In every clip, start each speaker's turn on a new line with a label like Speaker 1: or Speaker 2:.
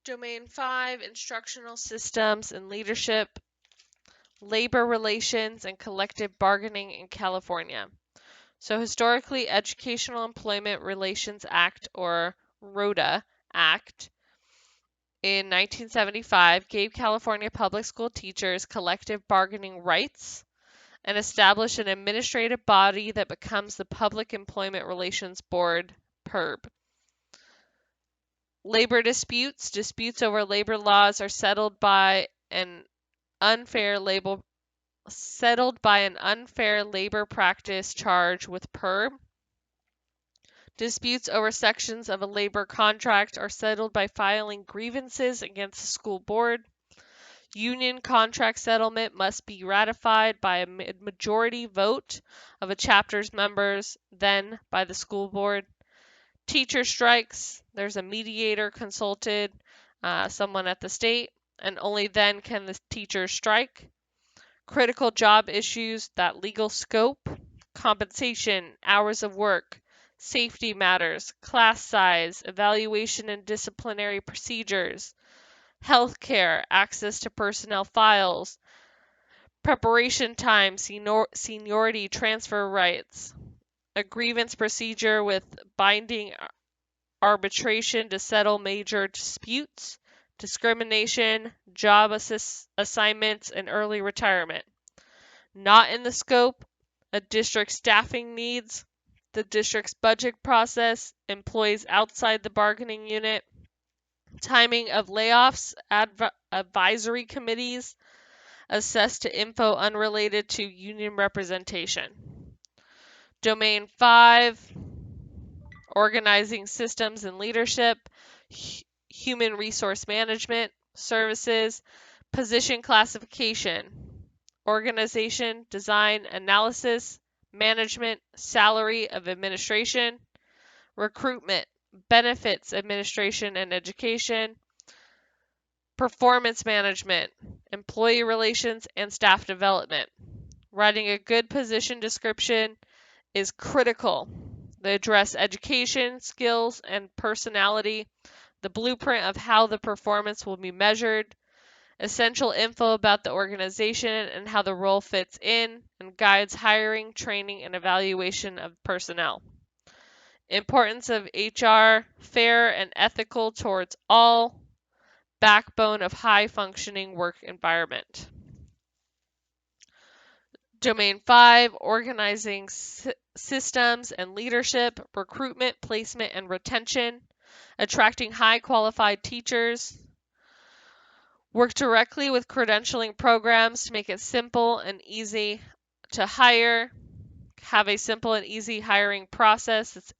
Speaker 1: Domain 5, instructional systems and leadership, labor relations and collective bargaining in California. So historically, Educational Employment Relations Act, or ROTA Act, in 1975 gave California public school teachers collective bargaining rights and established an administrative body that becomes the Public Employment Relations Board, PERB. Labor disputes over labor laws are settled by an unfair labor practice charge with PERB. Disputes over sections of a labor contract are settled by filing grievances against the school board. Union contract settlement must be ratified by a majority vote of a chapter's members, then by the school board. Teacher strikes, there's a mediator consulted, someone at the state, and only then can the teachers strike. Critical job issues, that legal scope, compensation, hours of work, safety matters, class size, evaluation and disciplinary procedures, healthcare, access to personnel files, preparation time, seniority transfer rights, a grievance procedure with binding arbitration to settle major disputes, discrimination, job assignments, and early retirement. Not in the scope, a district staffing needs, the district's budget process, employees outside the bargaining unit, timing of layoffs, advisory committees, assessed to info unrelated to union representation. Domain 5, organizing systems and leadership, human resource management, services, position classification, organization, design, analysis, management, salary of administration, recruitment, benefits administration and education, performance management, employee relations, and staff development. Writing a good position description is critical. They address education, skills, and personality, the blueprint of how the performance will be measured, essential info about the organization and how the role fits in, and guides hiring, training, and evaluation of personnel. Importance of HR, fair and ethical towards all, backbone of high-functioning work environment. Domain 5, organizing systems and leadership, recruitment, placement, and retention, attracting high-qualified teachers. Work directly with credentialing programs to make it simple and easy to hire. Have a simple and easy hiring process that's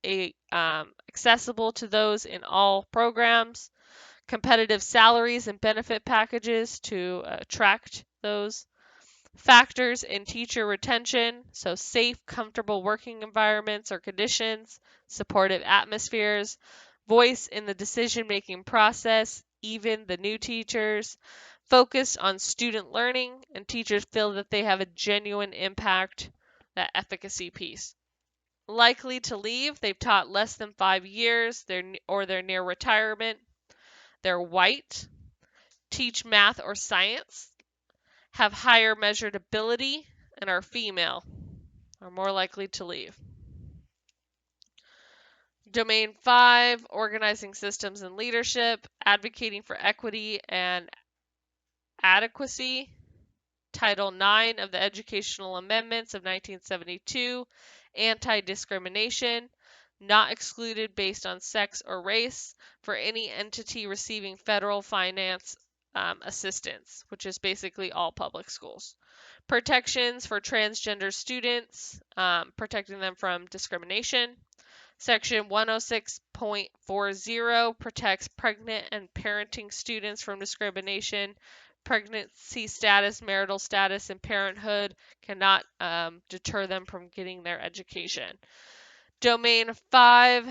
Speaker 1: accessible to those in all programs. Competitive salaries and benefit packages to attract those. Factors in teacher retention, so safe, comfortable working environments or conditions, supportive atmospheres, voice in the decision-making process, even the new teachers, focus on student learning, and teachers feel that they have a genuine impact, that efficacy piece. Likely to leave, they've taught less than 5 years, they're near retirement, they're white, teach math or science, have higher measured ability, and are female, are more likely to leave. Domain 5, organizing systems and leadership, advocating for equity and adequacy. Title 9 of the Educational Amendments of 1972, anti-discrimination, not excluded based on sex or race for any entity receiving federal finance assistance, which is basically all public schools. Protections for transgender students, protecting them from discrimination. Section 106.40 protects pregnant and parenting students from discrimination. Pregnancy status, marital status, and parenthood cannot deter them from getting their education. Domain 5,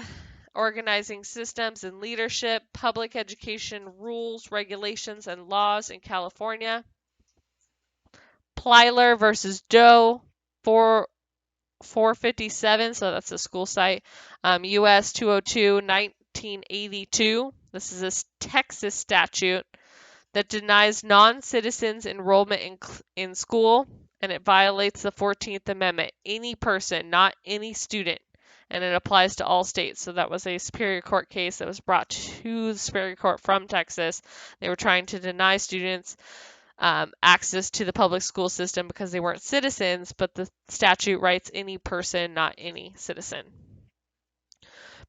Speaker 1: organizing systems and leadership, public education rules, regulations, and laws in California. Plyler versus Doe, 457, so that's the school site, U.S. 202, 1982. This is a Texas statute that denies non-citizens enrollment in school, and it violates the 14th Amendment. Any person, not any student, and it applies to all states. So that was a Superior Court case that was brought to the Superior Court from Texas. They were trying to deny students access to the public school system because they weren't citizens, but the statute writes any person, not any citizen.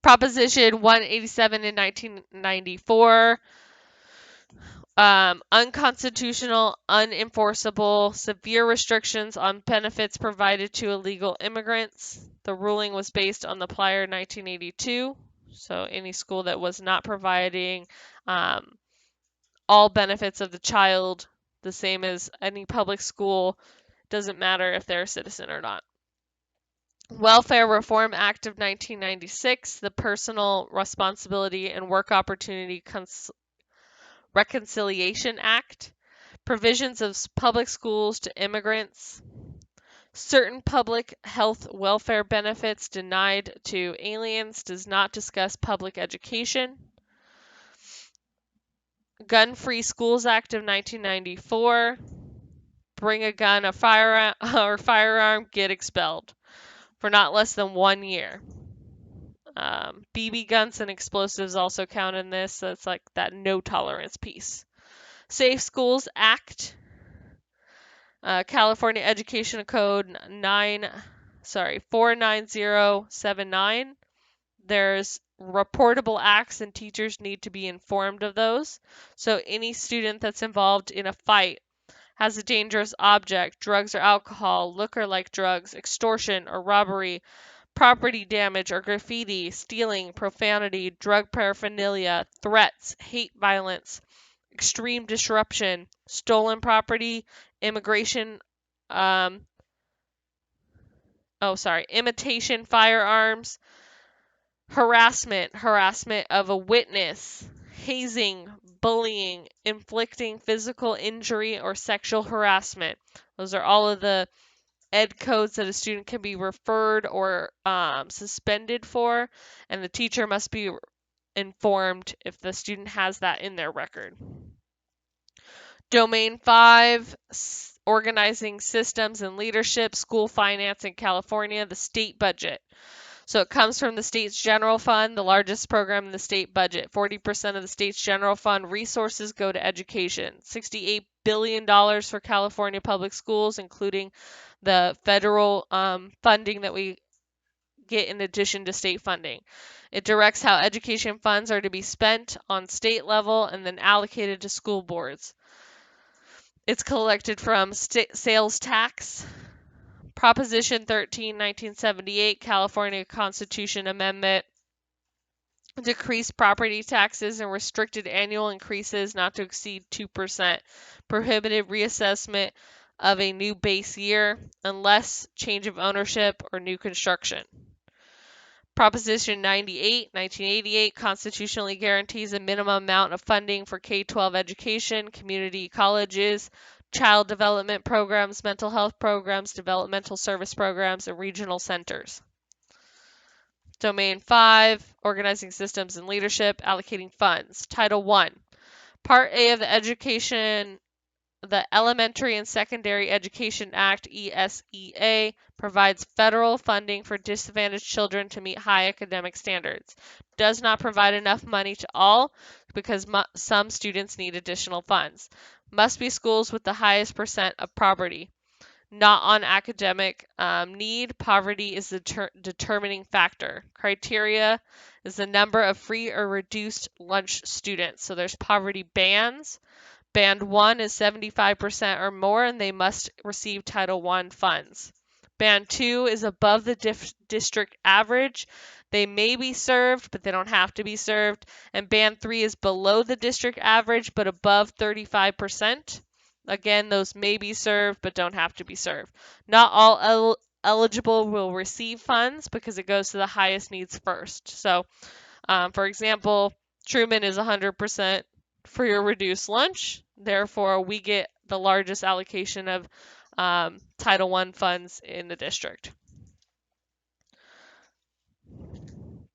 Speaker 1: Proposition 187 in 1994. Unconstitutional, unenforceable, severe restrictions on benefits provided to illegal immigrants. The ruling was based on the prior 1982. So any school that was not providing all benefits of the child, the same as any public school, doesn't matter if they're a citizen or not. Welfare Reform Act of 1996, the Personal Responsibility and Work Opportunity Reconciliation Act, provisions of public schools to immigrants, certain public health welfare benefits denied to aliens, does not discuss public education. Gun-Free Schools Act of 1994, bring a gun, a firearm, get expelled for not less than 1 year. BB guns and explosives also count in this, so it's like that no tolerance piece. Safe Schools Act, California Education Code 49079. There's reportable acts and teachers need to be informed of those. So any student that's involved in a fight, has a dangerous object, drugs or alcohol, liquor-like drugs, extortion or robbery, property damage or graffiti, stealing, profanity, drug paraphernalia, threats, hate violence, extreme disruption, stolen property, imitation, imitation firearms, harassment of a witness, hazing, bullying, inflicting physical injury or sexual harassment. Those are all of the ed codes that a student can be referred or suspended for, and the teacher must be informed if the student has that in their record. Domain 5, organizing systems and leadership, school finance in California, the state budget. So it comes from the state's general fund, the largest program in the state budget. 40% of the state's general fund resources go to education. $68 billion for California public schools, including the federal funding that we get in addition to state funding. It directs how education funds are to be spent on state level and then allocated to school boards. It's collected from sales tax. Proposition 13, 1978, California Constitution Amendment, decreased property taxes and restricted annual increases not to exceed 2%, prohibited reassessment of a new base year unless change of ownership or new construction. Proposition 98, 1988, constitutionally guarantees a minimum amount of funding for K-12 education, community colleges, child development programs, mental health programs, developmental service programs, and regional centers. Domain 5, organizing systems and leadership, allocating funds. Title I, Part A of the Elementary and Secondary Education Act, ESEA, provides federal funding for disadvantaged children to meet high academic standards. Does not provide enough money to all because some students need additional funds. Must be schools with the highest percent of poverty. Not on academic need. Poverty is the determining factor. Criteria is the number of free or reduced lunch students. So there's poverty bands. Band 1 is 75% or more, and they must receive Title I funds. Band 2 is above the district average. They may be served, but they don't have to be served. And Band 3 is below the district average, but above 35%. Again, those may be served, but don't have to be served. Not all eligible will receive funds because it goes to the highest needs first. So, for example, Truman is 100% for your reduced lunch. Therefore, we get the largest allocation of Title I funds in the district.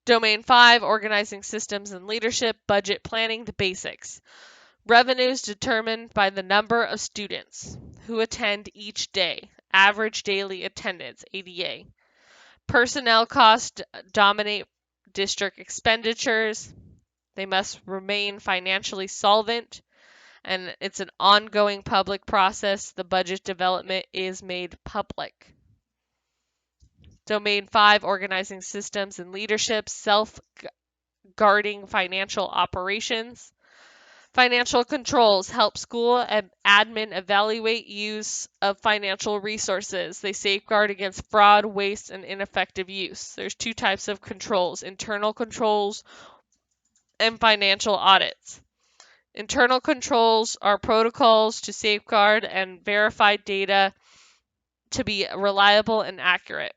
Speaker 1: Domain 5, organizing systems and leadership, budget planning, the basics. Revenues determined by the number of students who attend each day, average daily attendance, ADA. Personnel costs dominate district expenditures. They must remain financially solvent, and it's an ongoing public process. The budget development is made public. Domain 5, organizing systems and leadership, self-guarding financial operations. Financial controls help school and admin evaluate use of financial resources. They safeguard against fraud, waste, and ineffective use. There's two types of controls: internal controls and financial audits. Internal controls are protocols to safeguard and verify data to be reliable and accurate.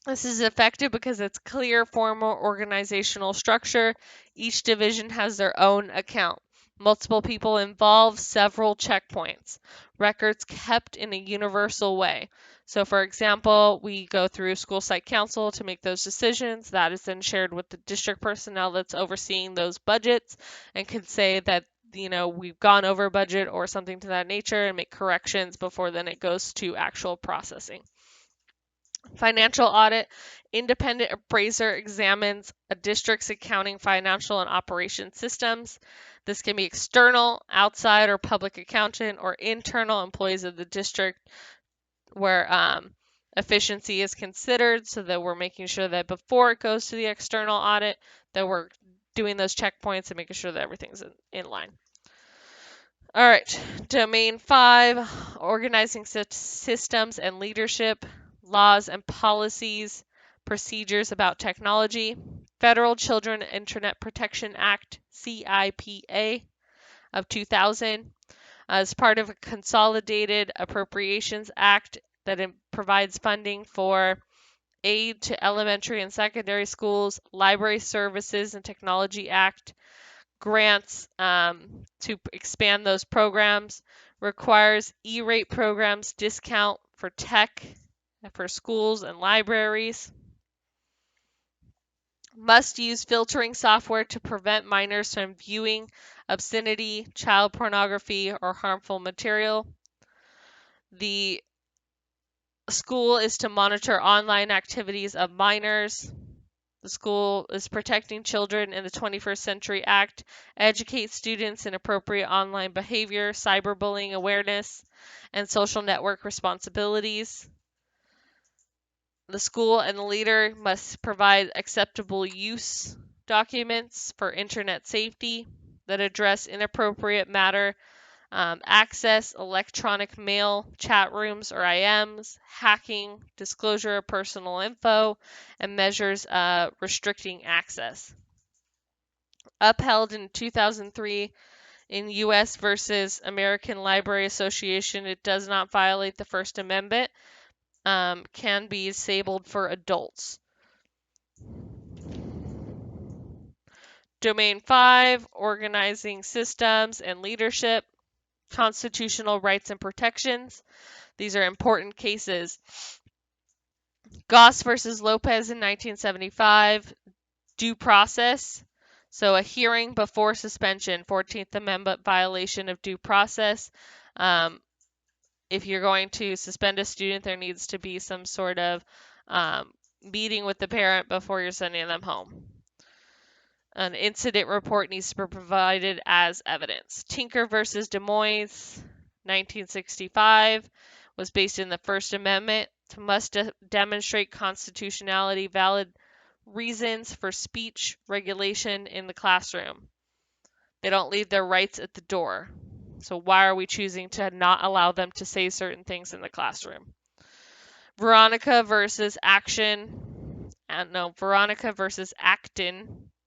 Speaker 1: This is effective because it's clear, formal organizational structure. Each division has their own account. Multiple people involved, several checkpoints. Records kept in a universal way. So, for example, we go through school site council to make those decisions. That is then shared with the district personnel that's overseeing those budgets and can say that we've gone over budget or something to that nature and make corrections before then it goes to actual processing. Financial audit. Independent appraiser examines a district's accounting, financial, and operation systems. This can be external, outside, or public accountant, or internal employees of the district where efficiency is considered, so that we're making sure that before it goes to the external audit, that we're doing those checkpoints and making sure that everything's in line. All right, Domain 5, organizing systems and leadership, laws and policies, procedures about technology. Federal Children Internet Protection Act, CIPA, of 2000, as part of a Consolidated Appropriations Act that provides funding for aid to elementary and secondary schools, Library Services and Technology Act, grants to expand those programs, requires E-rate programs discount for tech for schools and libraries, must use filtering software to prevent minors from viewing obscenity, child pornography, or harmful material. The school is to monitor online activities of minors. The school is protecting children in the 21st Century Act, educate students in appropriate online behavior, cyberbullying awareness, and social network responsibilities. The school and the leader must provide acceptable use documents for internet safety that address inappropriate matter, access, electronic mail, chat rooms or IMs, hacking, disclosure of personal info, and measures restricting access. Upheld in 2003 in U.S. versus American Library Association, it does not violate the First Amendment, can be disabled for adults. Domain 5, organizing systems and leadership, constitutional rights and protections. These are important cases. Goss versus Lopez in 1975, due process. So a hearing before suspension, 14th Amendment violation of due process. If you're going to suspend a student, there needs to be some sort of meeting with the parent before you're sending them home. An incident report needs to be provided as evidence. Tinker versus Des Moines, 1965, was based in the First Amendment. Must demonstrate constitutionality, valid reasons for speech regulation in the classroom. They don't leave their rights at the door. So why are we choosing to not allow them to say certain things in the classroom? Veronica versus Acton,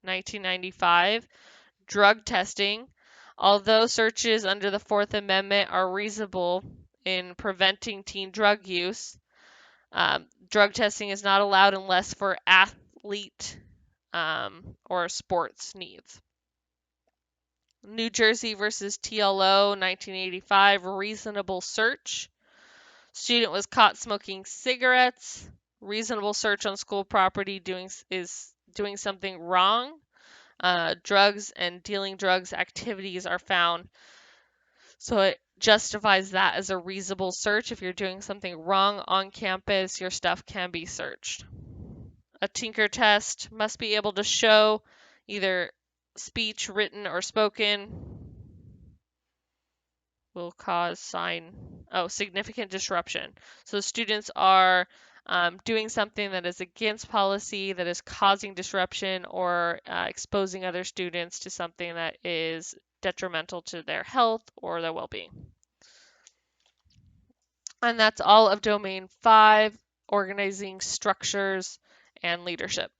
Speaker 1: 1995. Drug testing. Although searches under the Fourth Amendment are reasonable in preventing teen drug use, drug testing is not allowed unless for athlete or sports needs. New Jersey versus TLO, 1985, reasonable search. Student was caught smoking cigarettes. Reasonable search on school property is doing something wrong, drugs and dealing drugs activities are found. So it justifies that as a reasonable search. If you're doing something wrong on campus, your stuff can be searched. A tinker test must be able to show either speech, written, or spoken will cause significant disruption. So students are doing something that is against policy, that is causing disruption, or exposing other students to something that is detrimental to their health or their well-being. And that's all of Domain 5, organizing structures and leadership.